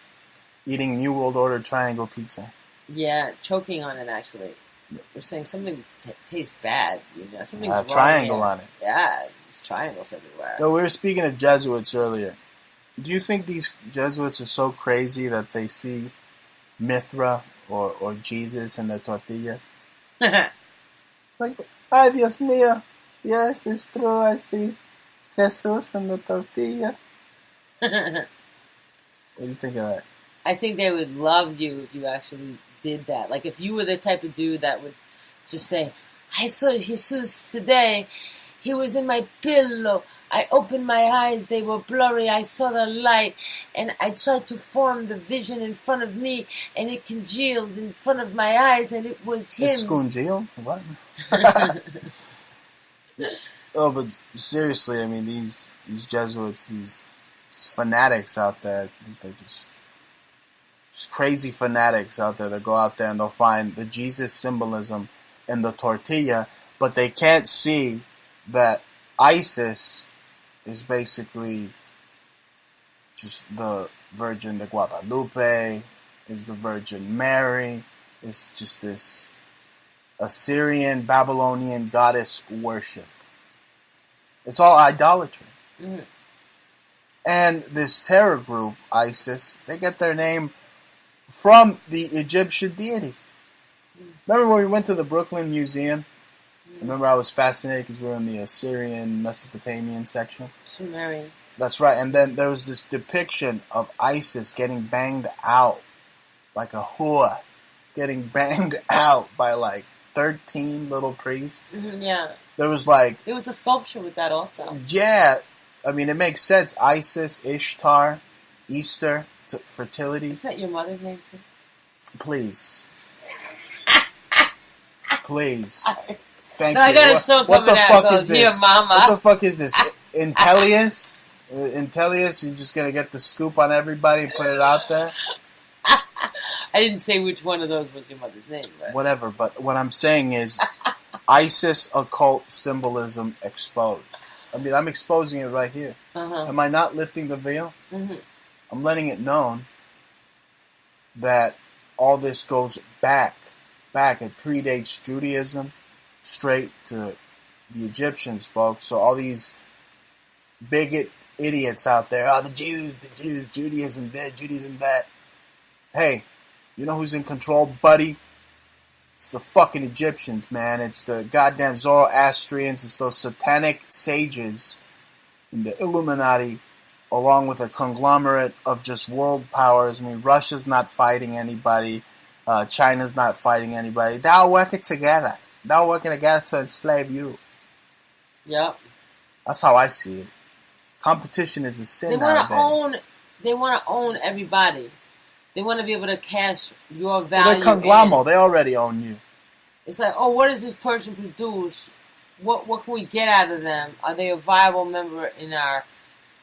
Eating New World Order triangle pizza. Yeah, choking on it, actually. We're saying something tastes bad. You know, something's wrong triangle here. on it. Yeah, there's triangles everywhere. No, we were speaking of Jesuits earlier. Do you think these Jesuits are so crazy that they see Mithra or Jesus in their tortillas? Like, ay, Dios mío. Yes, it's true. I see Jesus in the tortilla. What do you think of that? I think they would love you if you actually did that. Like, if you were the type of dude that would just say, I saw Jesus today. He was in my pillow. I opened my eyes. They were blurry. I saw the light. And I tried to form the vision in front of me. And it congealed in front of my eyes. And it was him. It's congealed? What? Oh, but seriously, I mean, these Jesuits, these fanatics out there, I think they're just crazy fanatics out there that go out there and they'll find the Jesus symbolism in the tortilla, but they can't see that ISIS is basically just the Virgin de Guadalupe, is the Virgin Mary, it's just this Assyrian, Babylonian goddess worship. It's all idolatry. Mm-hmm. And this terror group, ISIS, they get their name from the Egyptian deity. Remember when we went to the Brooklyn Museum? Remember I was fascinated because we were in the Assyrian, Mesopotamian section? Sumerian. That's right. And then there was this depiction of Isis getting banged out, like a whore, getting banged out by like 13 little priests. Mm-hmm, yeah. There was like... There was a sculpture with that also. Yeah. I mean, it makes sense. Isis, Ishtar, Easter, fertility. Is that your mother's name too? Please. Please. Thank you. I got a show coming out called Dear Mama. What the fuck is this? Intellius? Intellius? You're just going to get the scoop on everybody and put it out there? I didn't say which one of those was your mother's name. But. Whatever, but what I'm saying is ISIS occult symbolism exposed. I mean, I'm exposing it right here. Uh-huh. Am I not lifting the veil? Mm-hmm. I'm letting it known that all this goes back. It predates Judaism, straight to the Egyptians, folks. So all these bigot idiots out there, the Jews, Judaism dead, Judaism bad. Hey, you know who's in control, buddy? It's the fucking Egyptians, man. It's the goddamn Zoroastrians. It's those satanic sages in the Illuminati, along with a conglomerate of just world powers. I mean, Russia's not fighting anybody. China's not fighting anybody. They're all working together. They're all working together to enslave you. Yep. That's how I see it. Competition is a sin They nowadays. They want to own everybody. They want to be able to cash your value. Well, they're conglomerate. They already own you. It's like, oh, what does this person produce? What can we get out of them? Are they a viable member in our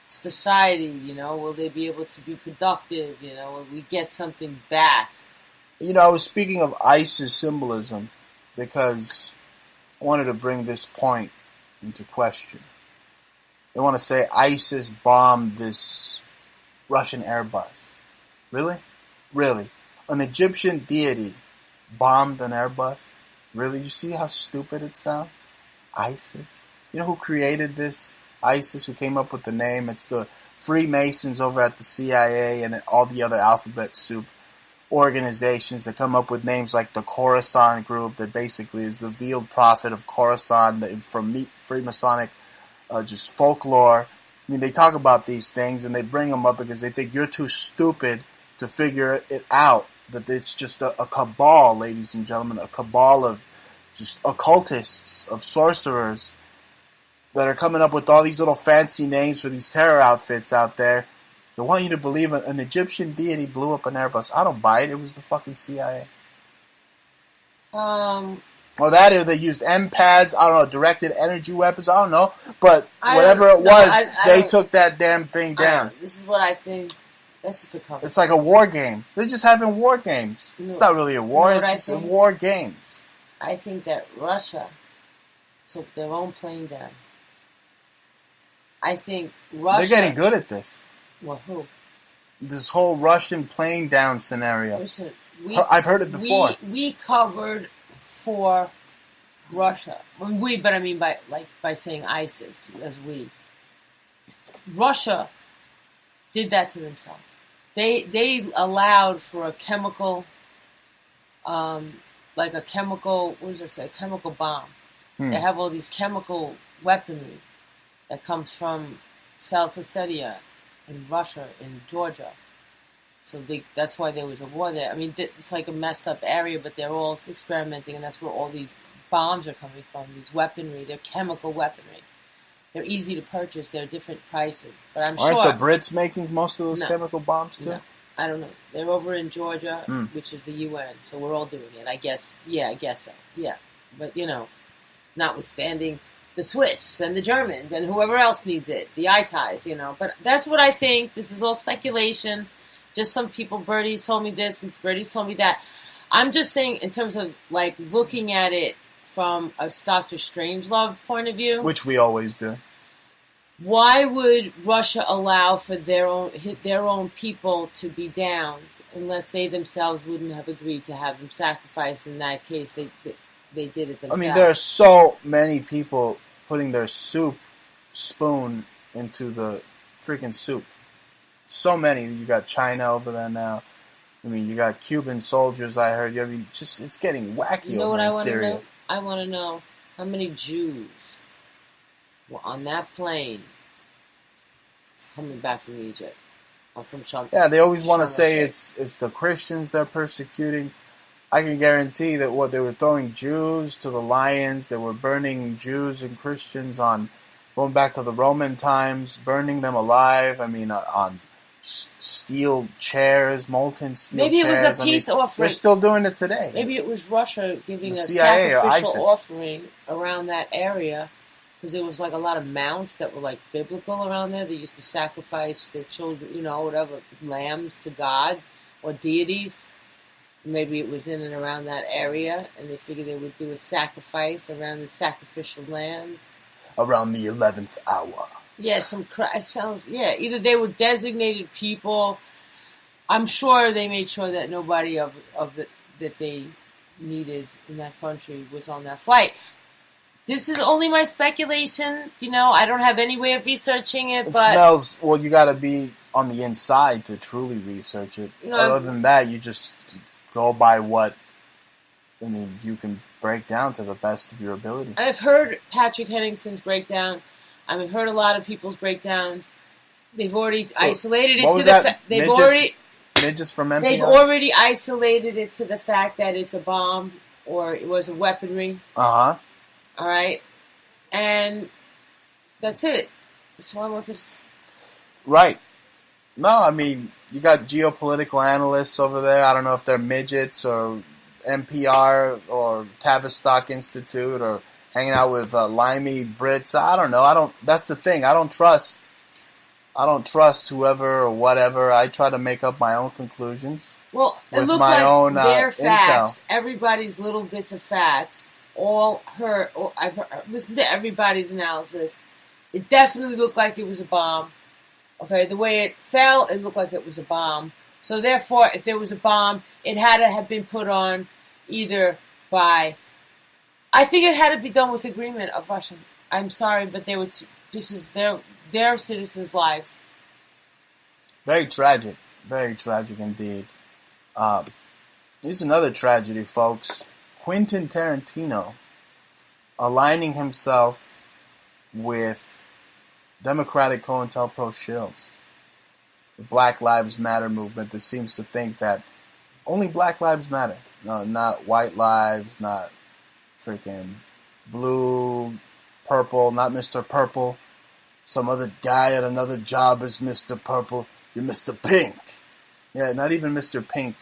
society? Will they be able to be productive? Will we get something back? I was speaking of ISIS symbolism because I wanted to bring this point into question. They want to say ISIS bombed this Russian Airbus. Really? Really? An Egyptian deity bombed an Airbus? Really? You see how stupid it sounds? ISIS? You know who created this ISIS, who came up with the name? It's the Freemasons over at the CIA and all the other alphabet soup organizations that come up with names like the Khorasan Group, that basically is the veiled prophet of Khorasan from Freemasonic just folklore. I mean, they talk about these things and they bring them up because they think you're too stupid to figure it out. That it's just a cabal, ladies and gentlemen, a cabal of just occultists, of sorcerers that are coming up with all these little fancy names for these terror outfits out there. They want you to believe an Egyptian deity blew up an Airbus. I don't buy it. It was the fucking CIA. Or that, or they used M-pads, I don't know, directed energy weapons, I don't know. But whatever it was, they took that damn thing down. This is what I think. That's just a cover. It's like a war game. They're just having war games. It's not really a war, it's just a war games. I think that Russia took their own plane down. I think Russia... They're getting good at this. Well, who? This whole Russian plane down scenario. Listen, I've heard it before. We covered for Russia. But I mean by saying ISIS as we. Russia did that to themselves. They allowed for a chemical, like a chemical, what does it say? Chemical bomb. They have all these chemical weaponry that comes from South Ossetia in Russia, in Georgia. So that's why there was a war there. I mean, it's like a messed up area, but they're all experimenting, and that's where all these bombs are coming from, these weaponry. They're chemical weaponry. They're easy to purchase. They're different prices. But I'm sure... Aren't the Brits making most of those chemical bombs, too? No, I don't know. They're over in Georgia, which is the UN, so we're all doing it, I guess. Yeah, I guess so. Yeah. But, notwithstanding the Swiss and the Germans and whoever else needs it, the ITIs, But that's what I think. This is all speculation. Just some people, Birdie's told me this and Birdie's told me that. I'm just saying in terms of, looking at it from a Dr. Strangelove point of view. Which we always do. Why would Russia allow for their own people to be downed unless they themselves wouldn't have agreed to have them sacrificed? In that case, they did it themselves. I mean, there are so many people putting their soup spoon into the freaking soup. So many. You got China over there now. I mean, you got Cuban soldiers, I heard. I mean, it's getting wacky over in Syria. I want to know how many Jews were on that plane coming back from Egypt or from Sham. Yeah, they always want to say it's the Christians they're persecuting. I can guarantee that they were throwing Jews to the lions. They were burning Jews and Christians going back to the Roman times, burning them alive. I mean, on steel chairs, molten steel chairs. Maybe it was a peace offering. They're still doing it today. Maybe it was Russia giving a CIA sacrificial offering around that area, because there was a lot of mounts that were biblical around there. They used to sacrifice their children, whatever, lambs to God or deities. Maybe it was in and around that area, and they figured they would do a sacrifice around the sacrificial lambs. Around the 11th hour. Yeah, either they were designated people. I'm sure they made sure that nobody that they needed in that country was on that flight. This is only my speculation. I don't have any way of researching it. But smells. Well, you got to be on the inside to truly research it. Other than that, you just go by what you can break down to the best of your ability. I've heard Patrick Henningsen's breakdown. I've heard a lot of people's breakdowns. They've already isolated it to the midgets from NPR? They've already isolated it to the fact that it's a bomb or it was a weaponry. Uh-huh. All right? And that's it. That's all I wanted to say. Right. No, I mean, you got geopolitical analysts over there. I don't know if they're midgets or NPR or Tavistock Institute or hanging out with limey Brits. I don't know. That's the thing. I don't trust whoever or whatever. I try to make up my own conclusions. Well, it with looked my like own their facts, intel. everybody's little bits of facts, I've listened to everybody's analysis. It definitely looked like it was a bomb. Okay, the way it fell, it looked like it was a bomb. So therefore, if there was a bomb, it had to have been put on either by... I think it had to be done with agreement of Russia. I'm sorry, but this is their citizens' lives. Very tragic. Very tragic indeed. Here's another tragedy, folks. Quentin Tarantino aligning himself with Democratic COINTELPRO shills. The Black Lives Matter movement that seems to think that only Black lives matter. No, not white lives, not freaking blue, purple, not Mr. Purple. Some other guy at another job is Mr. Purple. You're Mr. Pink. Yeah, not even Mr. Pink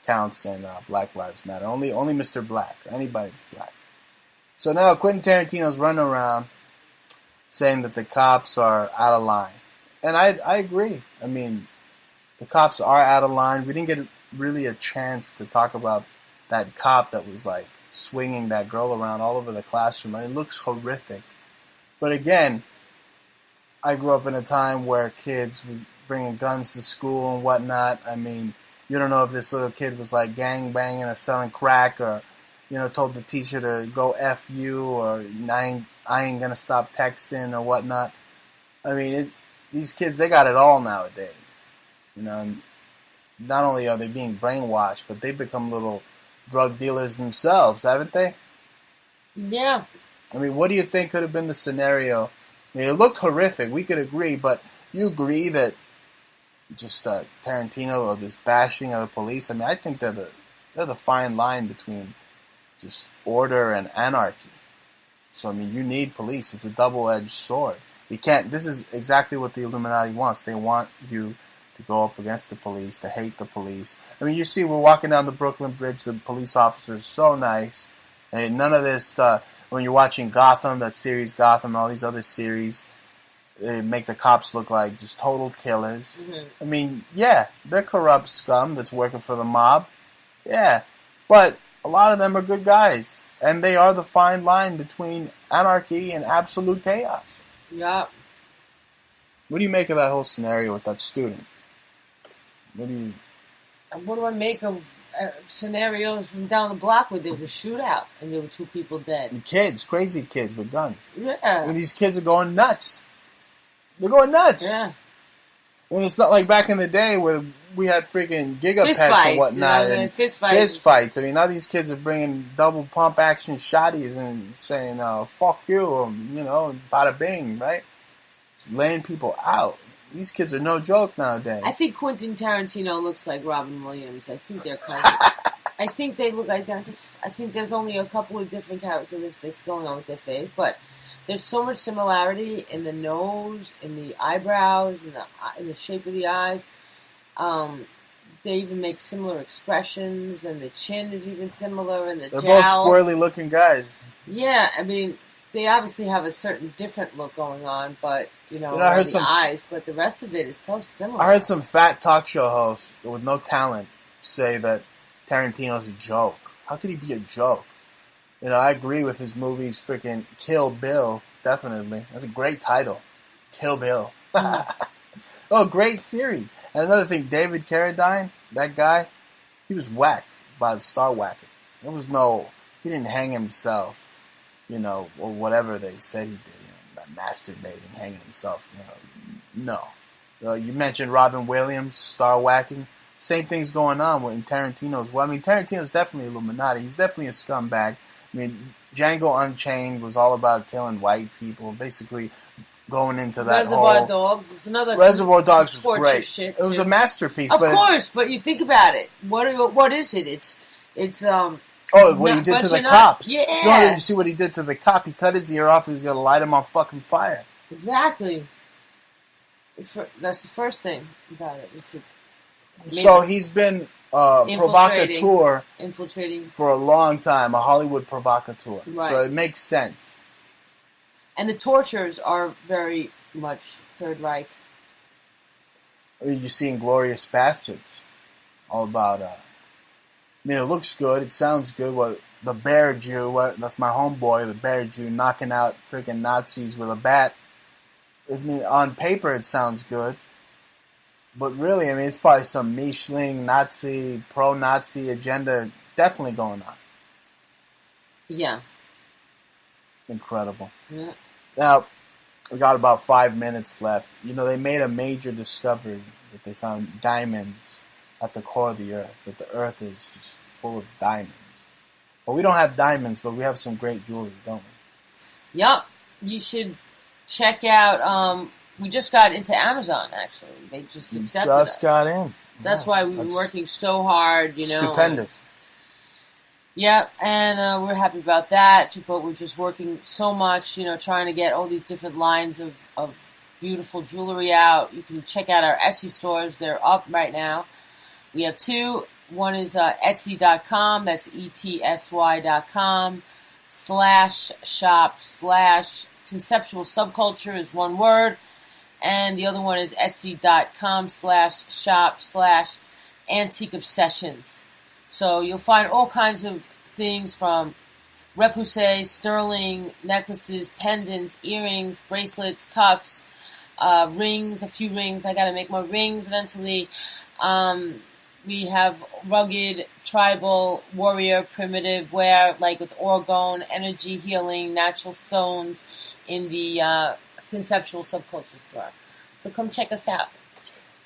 counts in Black Lives Matter. Only Mr. Black. Anybody that's black. So now Quentin Tarantino's running around saying that the cops are out of line. And I agree. I mean, the cops are out of line. We didn't get really a chance to talk about that cop that was like swinging that girl around all over the classroom. I mean, it looks horrific. But again, I grew up in a time where kids were bringing guns to school and whatnot. I mean, you don't know if this little kid was like gang banging or selling crack or, told the teacher to go F you or I ain't gonna stop texting or whatnot. I mean, these kids, they got it all nowadays. And not only are they being brainwashed, but they become little drug dealers themselves, haven't they? Yeah. I mean, what do you think could have been the scenario? I mean, it looked horrific. We could agree, but you agree that just Tarantino or this bashing of the police? I mean, I think they're the fine line between just order and anarchy. So, I mean, you need police. It's a double-edged sword. You can't... This is exactly what the Illuminati wants. They want you to go up against the police, to hate the police. I mean, you see, we're walking down the Brooklyn Bridge. The police officers are so nice. And none of this... when you're watching Gotham, that series Gotham, all these other series, they make the cops look like just total killers. Mm-hmm. I mean, yeah, they're corrupt scum that's working for the mob. Yeah, but a lot of them are good guys. And they are the fine line between anarchy and absolute chaos. Yeah. What do you make of that whole scenario with that student? What do I make of scenarios from down the block where there was a shootout and there were 2 people dead? And kids, crazy kids with guns. Yeah. And these kids are going nuts. They're going nuts. Yeah. And it's not like back in the day where we had freaking gigapets and whatnot. And fist fights. I mean, now these kids are bringing double pump action shotties and saying, fuck you, or, bada bing, right? Just laying people out. These kids are no joke nowadays. I think Quentin Tarantino looks like Robin Williams. I think they're kind of... I think they look identical. I think there's only a couple of different characteristics going on with their face, but there's so much similarity in the nose, in the eyebrows, in the shape of the eyes. They even make similar expressions, and the chin is even similar, and the jowls. They're both squirrely-looking guys. Yeah, I mean, they obviously have a certain different look going on, but, I heard the eyes, but the rest of it is so similar. I heard some fat talk show host with no talent say that Tarantino's a joke. How could he be a joke? I agree with his movies, freaking Kill Bill, definitely. That's a great title. Kill Bill. Oh, great series. And another thing, David Carradine, that guy, he was whacked by the Star Whackers. He didn't hang himself, or whatever they said he did, by masturbating, hanging himself, No. You mentioned Robin Williams, Star Whacking. Same thing's going on in Tarantino's. Well, I mean, Tarantino's definitely Illuminati. He's definitely a scumbag. I mean, Django Unchained was all about killing white people, basically going into that Reservoir Dogs. It's another Reservoir Dogs was great. Shit it was too. A masterpiece. Of course, but you think about it. What is it? It's what he did to the cops. Yeah. You see what he did to the cop? He cut his ear off and he was going to light him on fucking fire. Exactly. That's the first thing about it. Is to so he's been provocateur infiltrating for a long time, a Hollywood provocateur. Right. So it makes sense. And the tortures are very much Third Reich. You see Inglourious Bastards, all about. I mean, it looks good. It sounds good. What the Bear Jew? That's my homeboy, the Bear Jew, knocking out freaking Nazis with a bat. I mean, on paper it sounds good, but really, I mean, it's probably some Mischling Nazi, pro-Nazi agenda definitely going on. Yeah. Incredible. Yeah. Now, we got about 5 minutes left. You know, they made a major discovery that they found diamonds at the core of the Earth, that the Earth is just full of diamonds. Well, we don't have diamonds, but we have some great jewelry, don't we? Yup. You should check out, we just got into Amazon, actually. They just accepted us. Just got in. So that's why we've been working so hard, you know. Stupendous. Yeah, and we're happy about that, but we're just working so much, you know, trying to get all these different lines of beautiful jewelry out. You can check out our Etsy stores. They're up right now. We have two. One is Etsy.com. That's etsy.com/shop/conceptual subculture is one word. And the other one is etsy.com/shop/antique obsessions. So you'll find all kinds of things from repoussé, sterling, necklaces, pendants, earrings, bracelets, cuffs, rings, a few rings. I got to make more rings eventually. We have rugged, tribal, warrior, primitive wear, like with orgone, energy healing, natural stones in the conceptual subculture store. So come check us out.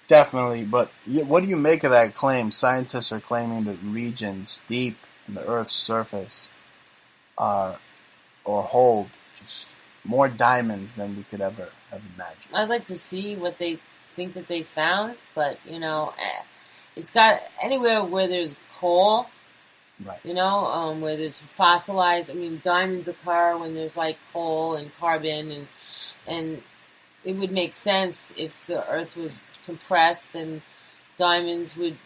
Definitely, but what do you make of that claim? Scientists are claiming that regions deep in the Earth's surface are or hold just more diamonds than we could ever have imagined. I'd like to see what they think that they found, but, you know, it's got anywhere where there's coal, right? You know, where there's fossilized. I mean, diamonds occur when there's like coal and carbon, and it would make sense if the Earth was compressed and diamonds would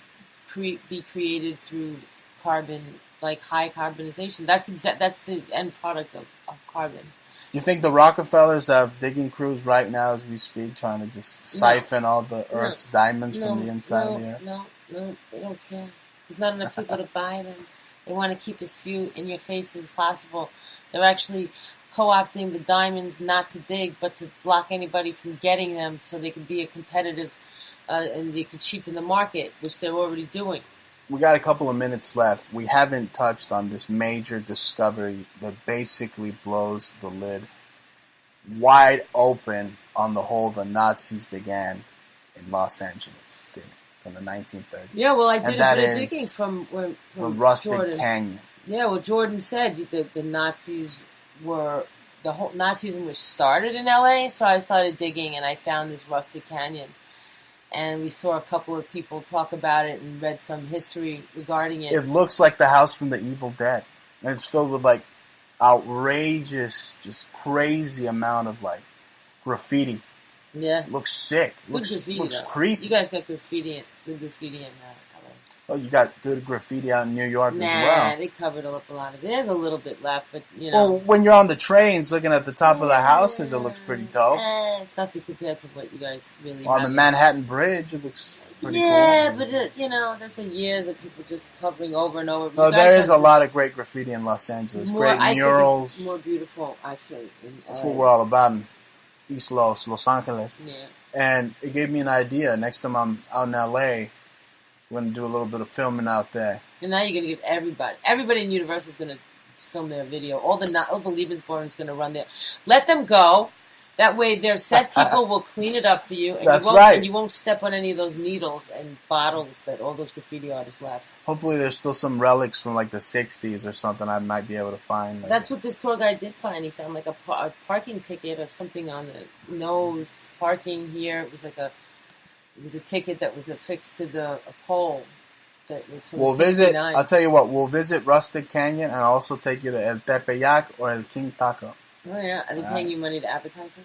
be created through carbon, like high carbonization. That's the end product of carbon. You think the Rockefellers have digging crews right now as we speak, trying to just siphon all the Earth's diamonds from the inside of the Earth? No, they don't care. There's not enough people to buy them. They want to keep as few in your face as possible. They're actually co-opting the diamonds not to dig, but to block anybody from getting them so they can be a competitive and they can cheapen the market, which they're already doing. We got a couple of minutes left. We haven't touched on this major discovery that basically blows the lid wide open on the hole the Nazis began in Los Angeles from the 1930s. Yeah, well, I did a bit of digging from the Rustic Jordan. Canyon. Yeah, well, Jordan said the Nazis the whole Nazism was started in L.A., so I started digging and I found this Rustic Canyon. And we saw a couple of people talk about it and read some history regarding it. It looks like the house from the Evil Dead. And it's filled with, like, outrageous, just crazy amount of, like, graffiti. Yeah. It looks sick. Looks creepy. You guys got good graffiti in LA. Well, you got good graffiti out in New York as well. Nah, they covered up a lot of it. There's a little bit left, but, you know. Well, when you're on the trains looking at the top of the houses, it looks pretty dope. It's nothing compared to what you guys really On the Manhattan Bridge, it looks pretty cool. Yeah, but, you know, there's years of people just covering over and over. No, there is a lot of great graffiti in Los Angeles. Great murals. I think it's more beautiful, actually. That's what we're all about in East Los Angeles. Yeah. And it gave me an idea. Next time I'm out in L.A., we're going to do a little bit of filming out there. And now you're going to give everybody in Universal is going to film their video. All the Lebensborn is going to run there. Let them go. That way their set people will clean it up for you. And and you won't step on any of those needles and bottles that all those graffiti artists left. Hopefully there's still some relics from like the 60s or something I might be able to find. That's what this tour guide did find. He found like a parking ticket or something on the nose parking here. It was like a ticket that was affixed to a pole that was from 69. I'll tell you what, we'll visit Rustic Canyon and also take you to El Tepeyac or El King Taco. Oh, yeah. Are they paying you money to advertise them?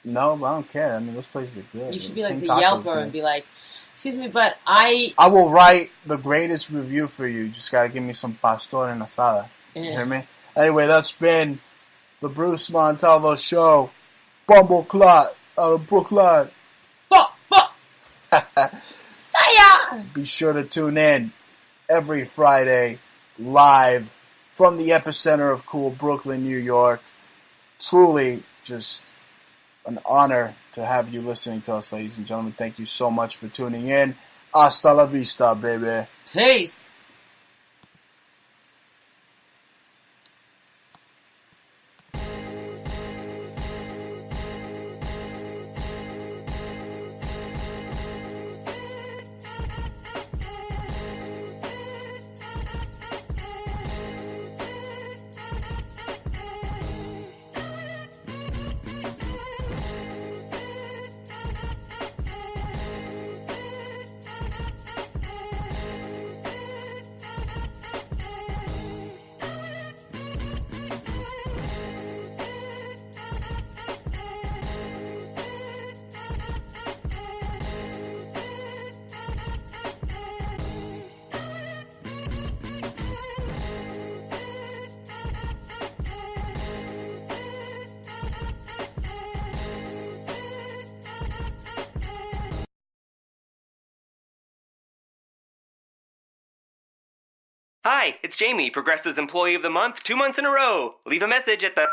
No, but I don't care. I mean, those places are good. You should be like King the Taco's Yelper good. and be like, excuse me, but I will write the greatest review for you. You just gotta give me some pastor and asada. You hear me? Anyway, that's been the Bruce Montalvo Show. Bumbleclot out of Brooklyn. Fire! Be sure to tune in every Friday live from the epicenter of cool Brooklyn, New York. Truly just an honor to have you listening to us, ladies and gentlemen. Thank you so much for tuning in. Hasta la vista, baby. Peace. Hi, it's Jamie, Progressive's Employee of the Month, 2 months in a row. Leave a message at the...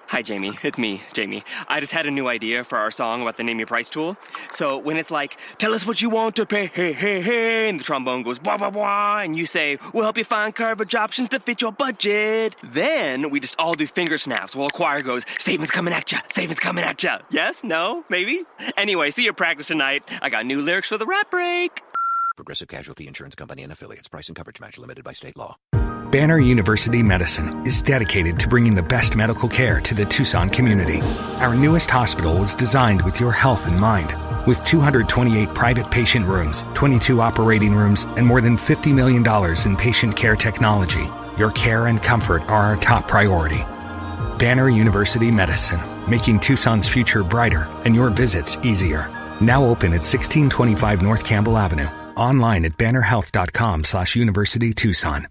Hi, Jamie. It's me, Jamie. I just had a new idea for our song about the Name Your Price tool. So when it's like, tell us what you want to pay, hey, hey, hey, and the trombone goes, blah, blah, blah, and you say, we'll help you find coverage options to fit your budget. Then we just all do finger snaps while a choir goes, savings coming at ya, savings coming at ya. Yes? No? Maybe? Anyway, see you at practice tonight. I got new lyrics for the rap break. Progressive Casualty Insurance Company and Affiliates. Price and coverage match limited by state law. Banner University Medicine is dedicated to bringing the best medical care to the Tucson community. Our newest hospital was designed with your health in mind. With 228 private patient rooms, 22 operating rooms, and more than $50 million in patient care technology, your care and comfort are our top priority. Banner University Medicine, making Tucson's future brighter and your visits easier. Now open at 1625 North Campbell Avenue. Online at bannerhealth.com/University Tucson.